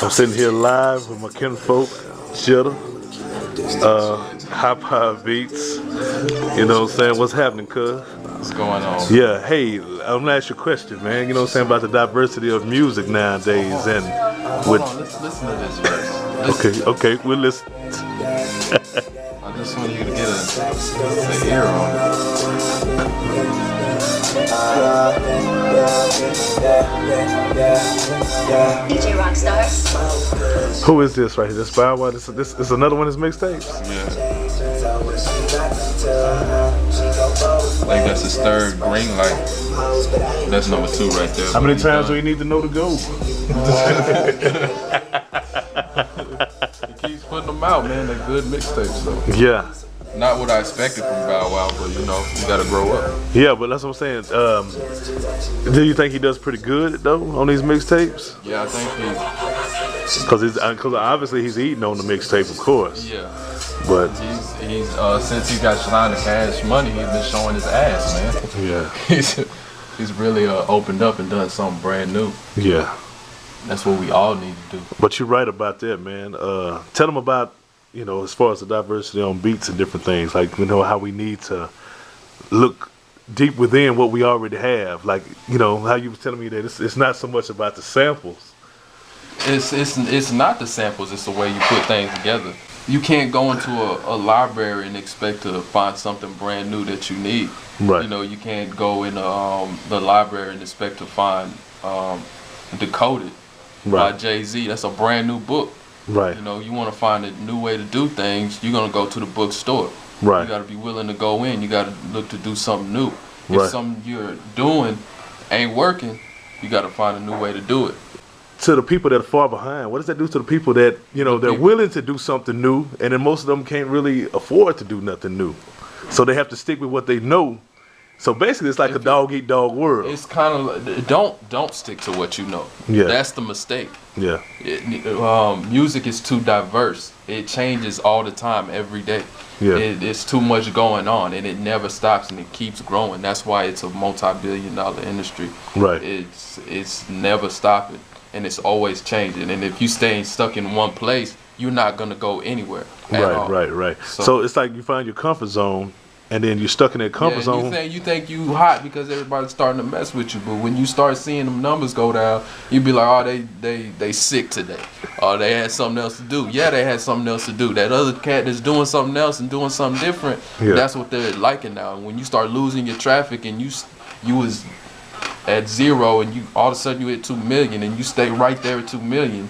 I'm sitting here live with my kinfolk, Jitter, HighPoweredBeats. You know what I'm saying? What's happening, cuz? What's going on? Yeah, hey, I'm gonna ask you a question, man. You know what I'm saying about the diversity of music nowadays, and Hold on, let's listen to this first. okay, we'll listen. I just want you to get an ear on it. DJ Rockstar. Who is this right here? This Bow Wow? This is another one of his mixtapes? Yeah. I think that's his third green light. That's number 2 right there. How many times do you need to know to go? He keeps putting them out, man. They're good mixtapes, though. Yeah. Not what I expected from Bow Wow, but you know, you gotta grow up. Yeah, but that's what I'm saying. Do you think he does pretty good though on these mixtapes? Yeah, I think Because obviously he's eating on the mixtape, of course. yeah. But He's since he got signed to Cash Money, he's been showing his ass, man. yeah, He's really opened up and done something brand new. yeah. That's what we all need to do. But you're right about that, man. Tell them about, you know, as far as the diversity on beats and different things, like, you know, how we need to look deep within what we already have. Like, you know, how you was telling me that it's not so much about the samples. It's not the samples, it's the way you put things together. You can't go into a library and expect to find something brand new that you need. Right. You know, you can't go in the library and expect to find Decoded by Jay-Z. That's a brand new book. Right. You know, you want to find a new way to do things, you're going to go to the bookstore. Right. You got to be willing to go in. You got to look to do something new. Right. If something you're doing ain't working, you got to find a new way to do it. To the people that are far behind, what does that do to the people that, you know, they're willing to do something new, and then most of them can't really afford to do nothing new, so they have to stick with what they know. So basically, it's like a dog eat dog world. It's kind of like, don't stick to what you know. Yeah. That's the mistake. Yeah. Music is too diverse. It changes all the time, every day. Yeah. It's too much going on, and it never stops, and it keeps growing. That's why it's a multi-billion-dollar industry. Right. It's never stopping, and it's always changing. And if you stay stuck in one place, you're not gonna go anywhere. Right. So it's like you find your comfort zone, and then you're stuck in that comfort zone. You think you hot because everybody's starting to mess with you, but when you start seeing them numbers go down, you be like, oh, they sick today. Oh, they had something else to do. Yeah, they had something else to do. That other cat that's doing something else and doing something different, that's what they're liking now. And when you start losing your traffic and you was at 0 and you all of a sudden you hit 2 million and you stay right there at 2 million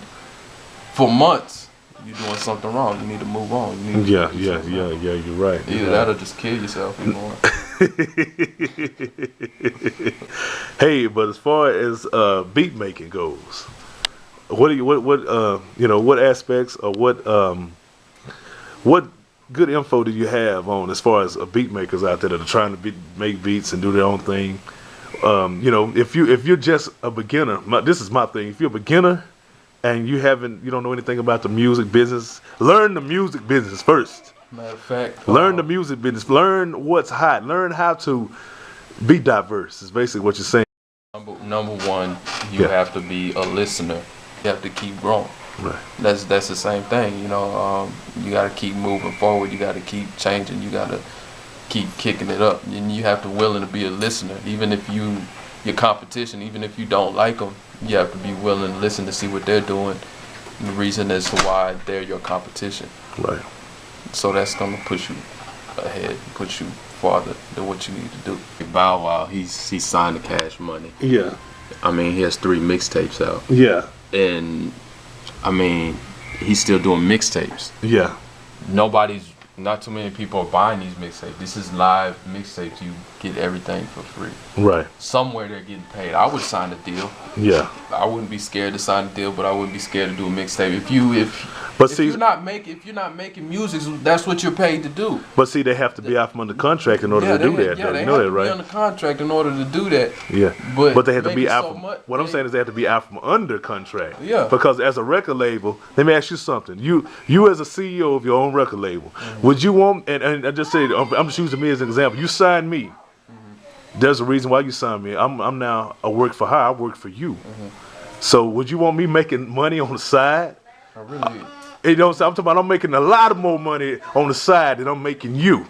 for months, you're doing something wrong. You need to move on. You need to You're right. Either that or just kill yourself. You know? Hey, but as far as beat making goes, what aspects or what good info do you have on as far as beat makers out there that are trying to make beats and do their own thing? You know, if you're just a beginner, this is my thing. If you're a beginner and you don't know anything about the music business, learn the music business first. Matter of fact, learn the music business. Learn what's hot. Learn how to be diverse. Is basically what you're saying. Number one, you have to be a listener. You have to keep growing. Right. That's the same thing. You know, you got to keep moving forward. You got to keep changing. You got to keep kicking it up, and you have to willing to be a listener. Even if your competition, even if you don't like them, you have to be willing to listen to see what they're doing, and the reason as to why they're your competition. Right. So that's gonna push you ahead, push you farther than what you need to do. Bow Wow, he's signed to Cash Money. Yeah. I mean, he has 3 mixtapes out. Yeah. And I mean, he's still doing mixtapes. Yeah. Not too many people are buying these mixtapes. This is live mixtapes. You get everything for free. Right. Somewhere they're getting paid. I would sign a deal. Yeah. I wouldn't be scared to sign a deal, but I wouldn't be scared to do a mixtape. If you're not making music, that's what you're paid to do. But see, they have to be out from under contract in order to do that. Yeah, they you know have that, to right? be under contract in order to do that. Yeah. But they have to be out so from. much, What I'm saying is they have to be out from under contract. Yeah. Because as a record label, let me ask you something. You as a CEO of your own record label, would you want? And I just say, I'm just using me as an example. You signed me. There's a reason why you signed me. I'm now a work for hire. I work for you. So would you want me making money on the side? I really. You know what I'm saying? I'm talking about I'm making a lot of more money on the side than I'm making you.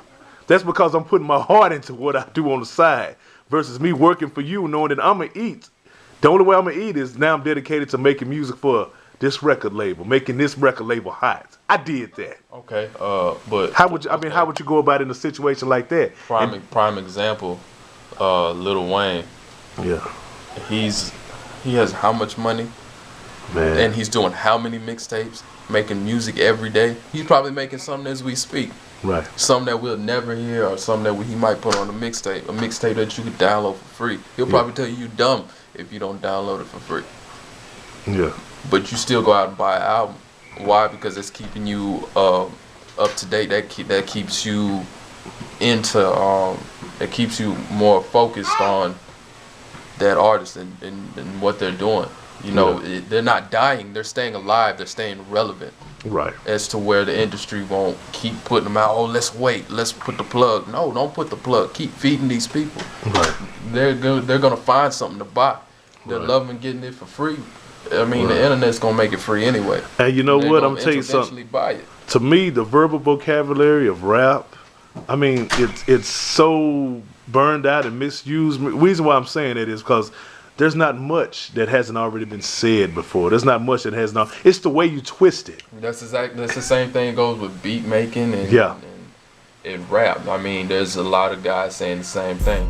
That's because I'm putting my heart into what I do on the side versus me working for you knowing that I'm going to eat. The only way I'm going to eat is now I'm dedicated to making music for this record label, making this record label hot. I did that. Okay. But How would you go about it in a situation like that? prime example, Lil Wayne. Yeah. He has how much money? Man. And he's doing how many mixtapes? Making music every day. He's probably making something as we speak. Right. Some that we'll never hear, or some that he might put on a mixtape that you could download for free. He'll probably tell you dumb if you don't download it for free. Yeah. But you still go out and buy an album. Why? Because it's keeping you up to date. That keeps you into it keeps you more focused on that artist and what they're doing. You know, they're not dying. They're staying alive. They're staying relevant. Right. As to where the industry won't keep putting them out. Oh, let's wait. Let's put the plug. No, don't put the plug. Keep feeding these people. Right. They're gonna find something to buy. They're Right. loving getting it for free. I mean, the internet's gonna make it free anyway. And you know They're what? gonna I'm gonna tell you something. eventually buy it. To me, the verbal vocabulary of rap, I mean, it's so burned out and misused. The reason why I'm saying that is because there's not much that hasn't already been said before. There's not much that has not. It's the way you twist it. That's the same thing goes with beat making and Yeah. and rap. I mean, there's a lot of guys saying the same thing.